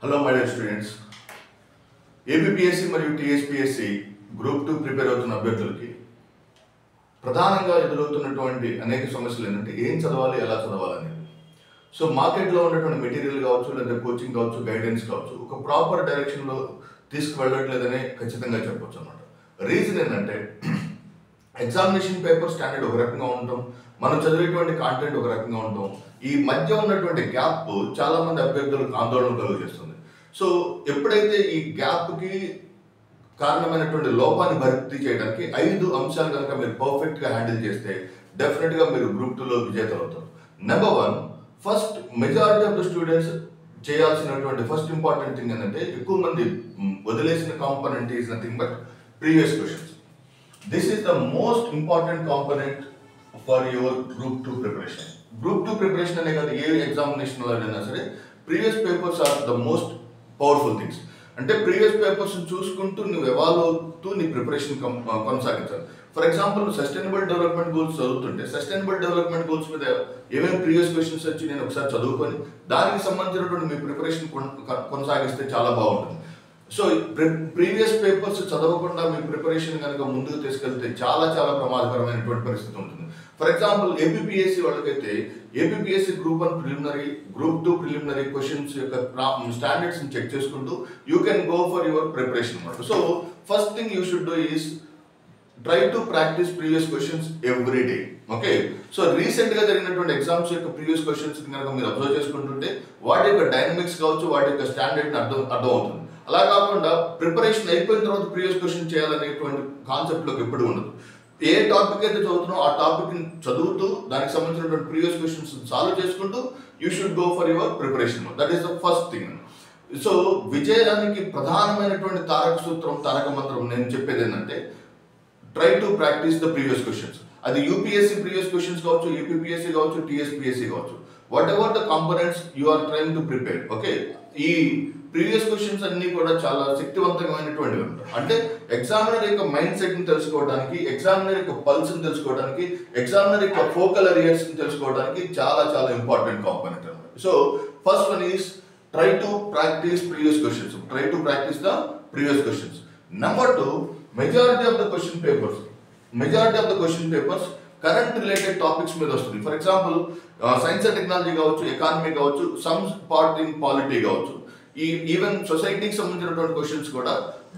Hello my dear students, ABPSC మరియు TSPSC group 2 prepare అవుతున్న అభ్యర్థులకి ప్రధానంగా ఎదురవుతున్నటువంటి అనేక సమస్యలు ఏంటంటే ఏం చదవాలి, ఎలా చదవాలి అనేది. సో మార్కెట్లో ఉన్నటువంటి మెటీరియల్ కావచ్చు, లేదా కోచింగ్ కావచ్చు, గైడెన్స్ కావచ్చు, ఒక ప్రాపర్ డైరెక్షన్లో తీసుకువెళ్ళట్లేదనే ఖచ్చితంగా చెప్పొచ్చు అనమాట. రీజన్ ఏంటంటే ఎగ్జామినేషన్ పేపర్ స్టాండర్డ్ ఒక రకంగా ఉంటాం, మనం చదివేటువంటి కాంటెంట్ ఒక రకంగా ఉంటాం. ఈ మధ్య ఉన్నటువంటి గ్యాప్ చాలా మంది అభ్యర్థులకు ఆందోళన కలుగజేస్తుంది. సో ఎప్పుడైతే ఈ గ్యాప్కి కారణమైనటువంటి లోపాన్ని భర్తీ చేయడానికి 5 అంశాలు కనుక మీరు పర్ఫెక్ట్గా హ్యాండిల్ చేస్తే డెఫినెట్గా మీరు గ్రూప్ 2లో విజేతలు అవుతారు. Number 1, first majority of the students చేయాల్సినటువంటి ఫస్ట్ ఇంపార్టెంట్ థింగ్ ఏంటంటే ఎక్కువ మంది వదిలేసిన component is nothing but previous questions. This is the most important component for your group 2 preparation. Group 2 preparation అనే కాదు, ఏ ఎగ్జామినేషన్లో అయినా సరే previous papers are the most powerful things. అంటే ప్రీవియస్ పేపర్స్ చూసుకుంటూ నువ్వు ఎవాల్వ్ అవుతూ నీ ప్రిపరేషన్ కొనసాగించాలి. For example sustainable development goals చదువుతుంటే సస్టైనబుల్ డెవలప్మెంట్ గోల్స్ మీద ఏమేమి ప్రీవియస్ క్వశ్చన్స్ వచ్చి నేను ఒకసారి చదువుకొని దానికి సంబంధించినటువంటి మీ ప్రిపరేషన్ కొనసాగిస్తే చాలా బాగుంటుంది. సో ప్రీవియస్ పేపర్స్ చదవకుండా మీ ప్రిపరేషన్ కనుక ముందుకు తీసుకెళ్తే చాలా చాలా ప్రమాదకరమైనటువంటి పరిస్థితి ఉంటుంది. ఫర్ ఎగ్జాంపుల్ ఏపీఎస్సి వాళ్ళకైతే APSC group 1 preliminary, group 2 preliminary questions యొక్క స్టాండర్డ్స్ చెక్ చేసుకుంటూ you can go for your preparation అనమాట. So first thing you should do is try to practice previous questions every day. Okay, so రీసెంట్గా జరిగినటువంటి exams యొక్క previous questions కనుక మీరు observe చేసుకుంటుంటే వాటి యొక్క డైనమిక్స్ కావచ్చు, వాటి యొక్క స్టాండర్డ్ని అర్థం అవుతుంది. అలా కాకుండా ప్రిపరేషన్ అయిపోయిన తర్వాత ప్రీవియస్ క్వశ్చన్ చేయాలనేటువంటి కాన్సెప్ట్లోకి ఎప్పుడు ఉండదు. ఏ టాపిక్ అయితే చదువుతున్నావు ఆ టాపిక్ని చదువుతూ దానికి సంబంధించినటువంటి ప్రీవియస్ క్వశ్చన్స్ సాల్వ్ చేసుకుంటూ you should go for your preparation. That is the first thing. So విజయానికి ప్రధానమైనటువంటి తారక సూత్రం, తారక మంత్రం నేను చెప్పేది ఏంటంటే try to practice the previous questions. అది యూపీఎస్సీ ప్రీవియస్ క్వశ్చన్స్ కావచ్చు, ఏపీఎస్సీ కావచ్చు, టీఎస్పీఎస్సీ కావచ్చు, whatever the components you are trying to prepare. Okay, ఈ ప్రీవియస్ క్వశ్చన్స్ అన్ని కూడా చాలా శక్తివంతమైనటువంటివి ఉంటాయి. అంటే ఎగ్జామినర్ యొక్క మైండ్ సెట్ని తెలుసుకోవడానికి, ఎగ్జామినర్ యొక్క పల్స్ని తెలుసుకోవడానికి, ఎగ్జామినర్ యొక్క ఫోకల్ ఏరియాస్ని తెలుసుకోవడానికి చాలా చాలా ఇంపార్టెంట్ కాంపోనెంట్ అనమాట. So first one is try to practice previous questions. Try to practice the previous questions. Number 2, majority of the question papers current related topics మీద వస్తుంది. For example science and technology కావచ్చు, economy కావచ్చు, some part in polity కావచ్చు, even సొసైటీకి సంబంధించినటువంటి questions కూడా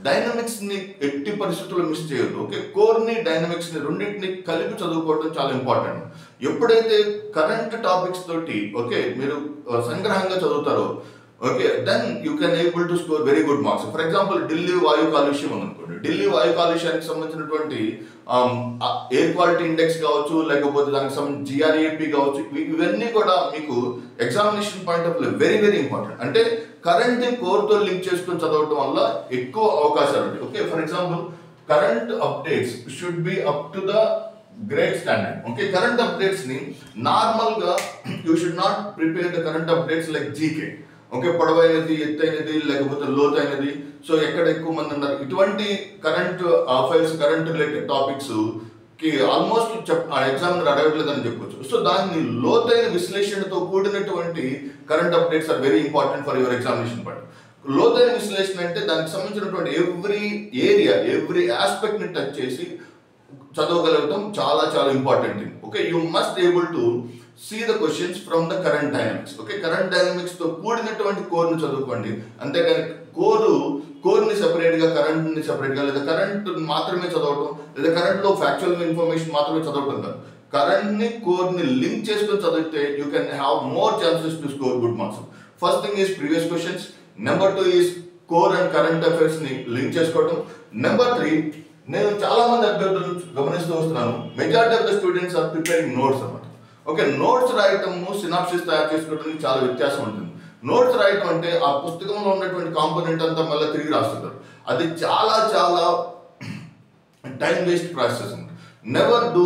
dynamics ని ఎట్టి పరిస్థితుల్లో మిస్ చేయొద్దు. ఓకే, కోర్ ని డైనమిక్స్ ని రెండింటిని కలిపి చదువుకోవడం చాలా ఇంపార్టెంట్. ఎప్పుడైతే కరెంట్ టాపిక్స్ తోటి ఓకే మీరు సంగ్రహంగా చదువుతారో okay then you can able to score very good marks. For example Delhi వాయు కాలుష్యం ఉందనుకోండి, ఢిల్లీ వాయు కాలుష్యానికి సంబంధించినటువంటి ఎయిర్ క్వాలిటీ ఇండెక్స్ కావచ్చు, లేకపోతే దానికి సంబంధించి జిఆర్ఏపీ కావచ్చు, ఇవన్నీ కూడా మీకు examination point of view very very important. అంటే కరెంట్ కోర్తో లింక్ చేసుకొని చదవటం వల్ల ఎక్కువ అవకాశాలు ఉంటాయి. Okay, for example current updates should be up to the great standard. Okay, current updates ని నార్మల్ గా you should not prepare the current updates like GK. Okay, పొడవైనది, ఎత్తైనది, లేకపోతే లోతైనది, సో ఎక్కడ ఎక్కువ మంది ఉన్నారు, ఇటువంటి current affairs, current related topics కి ఆల్మోస్ట్ ఎగ్జామినర్ అడగట్లేదని చెప్పొచ్చు. సో దాన్ని లోతైన విశ్లేషణతో కూడినటువంటి current updates are very important for your examination part. లోతైన విశ్లేషణ అంటే దానికి సంబంధించినటువంటి ఎవ్రీ ఏరియా, ఎవ్రీ ఆస్పెక్ట్ ని టచ్ చేసి చదవగలగటం చాలా చాలా important thing. Okay, you must able to see the questions from the current dynamics. Okay, current dynamics తో కూడినటువంటి కోర్ని చదువుకోండి. అంతేగాని కోర్ని సెపరేట్గా, కరెంట్ని సెపరేట్గా, లేదా కరెంట్ మాత్రమే చదవటం, లేదా కరెంట్లో ఫ్యాక్చువల్ ఇన్ఫర్మేషన్ మాత్రమే చదవటం కాదు. కరెంట్ని కోర్ని లింక్ చేసుకొని చదివితే you can have more chances to score good marks. First thing is previous questions. Number 2 is core and current affairs ని లింక్ చేసుకోవడం. నెంబర్ 3, నేను చాలా మంది అభ్యర్థులు గమనిస్తూ వస్తున్నాను, majority of the students are preparing notes అన్నమాట. ఓకే, నోట్స్ రాయటము, సినాప్సిస్ తయారు చేసుకోవడానికి చాలా వ్యత్యాసం ఉంటుంది. నోట్స్ రాయటం అంటే ఆ పుస్తకంలో ఉన్నటువంటి కాంపోనెంట్ అంతా మళ్ళీ తిరిగి రాస్తుంటారు. అది చాలా చాలా time waste process. Never do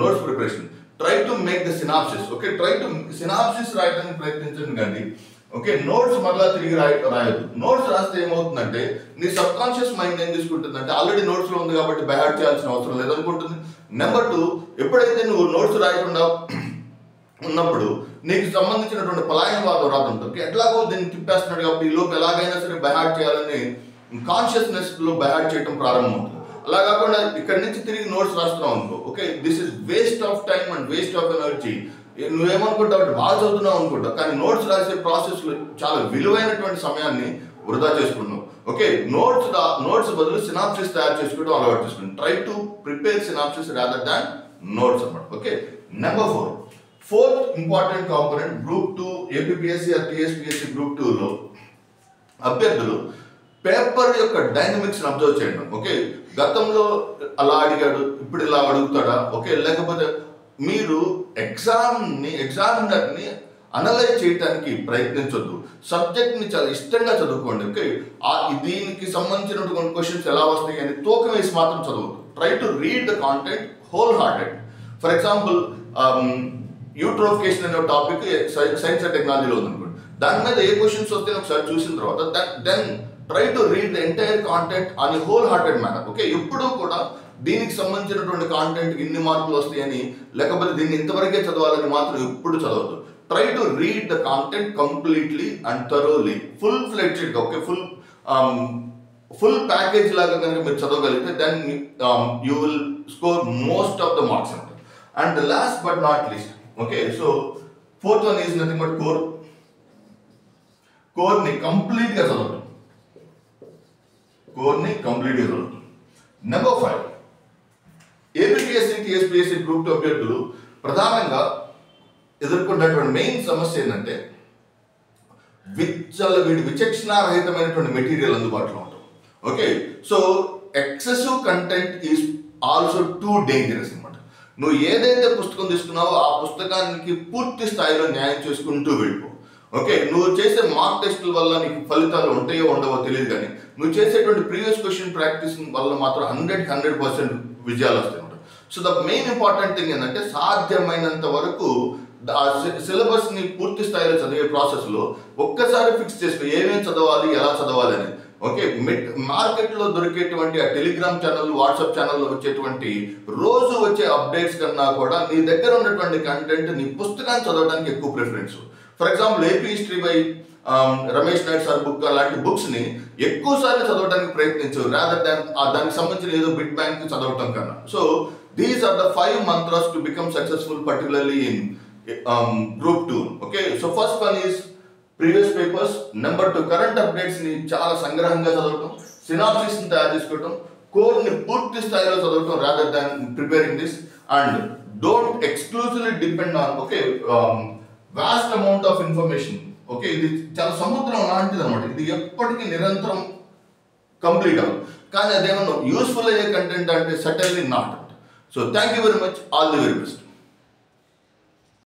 notes preparation. Try to make the synopsis. Okay, try to synopsis రాయడానికి ప్రయత్నించండి కానీ ఓకే నోట్స్ మరలా తిరిగి రాయొద్దు. నోట్స్ రాస్తే ఏమవుతుందంటే నీ సబ్ కాన్షియస్ మైండ్ ఏం తీసుకుంటుందంటే ఆల్రెడీ నోట్స్ లో ఉంది కాబట్టి బైహార్ట్ చేయాల్సిన అవసరం లేదనుకుంటుంది. నెంబర్ 2, ఎప్పుడైతే నువ్వు నోట్స్ రాయకుండా ఉన్నప్పుడు నీకు సంబంధించినటువంటి పలాయనవాదం రాదు. ఎట్లాగో దీన్ని తిప్పేస్తున్నాడు కాబట్టి ఈ లోపు ఎలాగైనా సరే బైహార్ట్ చేయాలని కాన్షియస్నెస్లో బైహార్ట్ చేయడం ప్రారంభమవుతుంది. అలా కాకుండా ఇక్కడి నుంచి తిరిగి నోట్స్ రాస్తున్నావు అనుకో, okay, this is waste of time and waste of energy. నువ్వేమనుకుంటావు అంటే బాగా చదువుతున్నావు అనుకుంటావు, కానీ నోట్స్ రాసే ప్రాసెస్లో చాలా విలువైనటువంటి సమయాన్ని వృధా చేసుకుంటున్నావు. ఓకే, నోట్స్ బదులు సినాప్సిస్ తయారు చేసుకోవడం అలవాటు చేసుకుంటాం. Try to prepare synopsis rather than notes అన్నమాట. Okay, number 4, fourth important component group 2 APPSC or TSPSC group 2లో అభ్యర్థులు పేపర్ యొక్క డైనమిక్స్ని అబ్జర్వ్ చేయడం. ఓకే, గతంలో అలా అడిగాడు, ఇప్పుడు ఇలా అడుగుతాడా, ఓకే, లేకపోతే మీరు ఎగ్జామినర్ని అనలైజ్ చేయడానికి ప్రయత్నించొద్దు. సబ్జెక్ట్ని చాలా ఇష్టంగా చదువుకోండి. ఓకే, దీనికి సంబంధించినటువంటి క్వశ్చన్స్ ఎలా వస్తాయి అని తూకం వేసి మాత్రం చదవద్దు. Try to read the content wholehearted. For example eutrophication అనే టాపిక్ సైన్స్ అండ్ టెక్నాలజీలో ఉందనుకోండి, దాని మీద ఏ క్వశ్చన్స్ వస్తే ఒకసారి చూసిన తర్వాత then try to read the entire content on a whole hearted manner. Okay, ఎప్పుడూ కూడా దీనికి సంబంధించినటువంటి కాంటెంట్ ఇన్ని మార్కులు వస్తాయని, లేకపోతే దీన్ని ఇంతవరకే చదవాలని మాత్రం ఎప్పుడు చదవద్దు. Try to read the content completely and thoroughly, full ఫ్లెడ్జ్డ్గా. ఓకే, ఫుల్ ప్యాకేజ్ లాగా కనుక మీరు చదవగలిగితే then you will score most of the marks అంటారు. And last but not least, okay, so fourth one is nothing but కోర్ని కంప్లీట్గా చదవడం. Number 5, APPSC TSPSC group 2 అభ్యర్థులు ప్రధానంగా ఎదుర్కొన్నటువంటి మెయిన్ సమస్య ఏంటంటే విచక్షణారహితమైనటువంటి మెటీరియల్ అందుబాటులో ఉంటుంది. Okay, so excessive content is also too dangerous అనమాట. నువ్వు ఏదైతే పుస్తకం తీసుకున్నావో ఆ పుస్తకానికి పూర్తి స్థాయిలో న్యాయం చేసుకుంటూ వెళ్ళిపో. ఓకే, నువ్వు చేసే మార్క్ టెస్టుల వల్ల నీకు ఫలితాలు ఉంటాయో ఉండవో తెలియదు, కానీ నువ్వు చేసేటువంటి ప్రీవియస్ క్వశ్చన్ ప్రాక్టీస్ వల్ల మాత్రం 100% విజయాలు వస్తాయి. So the main important thing ఏంటంటే సాధ్యమైనంత వరకు ఆ సిలబస్ని పూర్తి స్థాయిలో చదివే ప్రాసెస్లో ఒక్కసారి ఫిక్స్ చేసుకో ఏమేమి చదవాలి, ఎలా చదవాలి అని. ఓకే, మార్కెట్లో దొరికేటువంటి ఆ టెలిగ్రామ్ ఛానల్, వాట్సాప్ ఛానల్లో వచ్చేటువంటి రోజు వచ్చే అప్డేట్స్ కన్నా కూడా నీ దగ్గర ఉన్నటువంటి కంటెంట్ నీ పుస్తకాన్ని చదవడానికి ఎక్కువ preference. For example AP history by Ramesh Naidu sir book అలాంటి బుక్స్ని ఎక్కువసార్లు చదవడానికి ప్రయత్నించు, రాదర్ దాన్ దానికి సంబంధించిన ఏదో బిట్ బ్యాంక్ చదవటం కన్నా. So these are the 5 mantras to become successful particularly in group 2. Okay, so first one is previous papers. Number 2, current అప్డేట్స్ని చాలా సంగ్రహంగా చదవటం, సినాప్సిస్ని తయారు చేసుకోవటం, కోర్ని పూర్తి స్థాయిలో చదవటం rather than preparing this. And don't exclusively depend on vast amount of information. Okay, ఇది చాలా సముద్రం లాంటిది అనమాట. ఇది ఎప్పటికీ నిరంతరం కంప్లీట్ అవ్వదు, కానీ అదేమన్నా యూస్ఫుల్ అయ్యే కంటెంట్ అంటే suddenly not. So thank you very much, all the very best.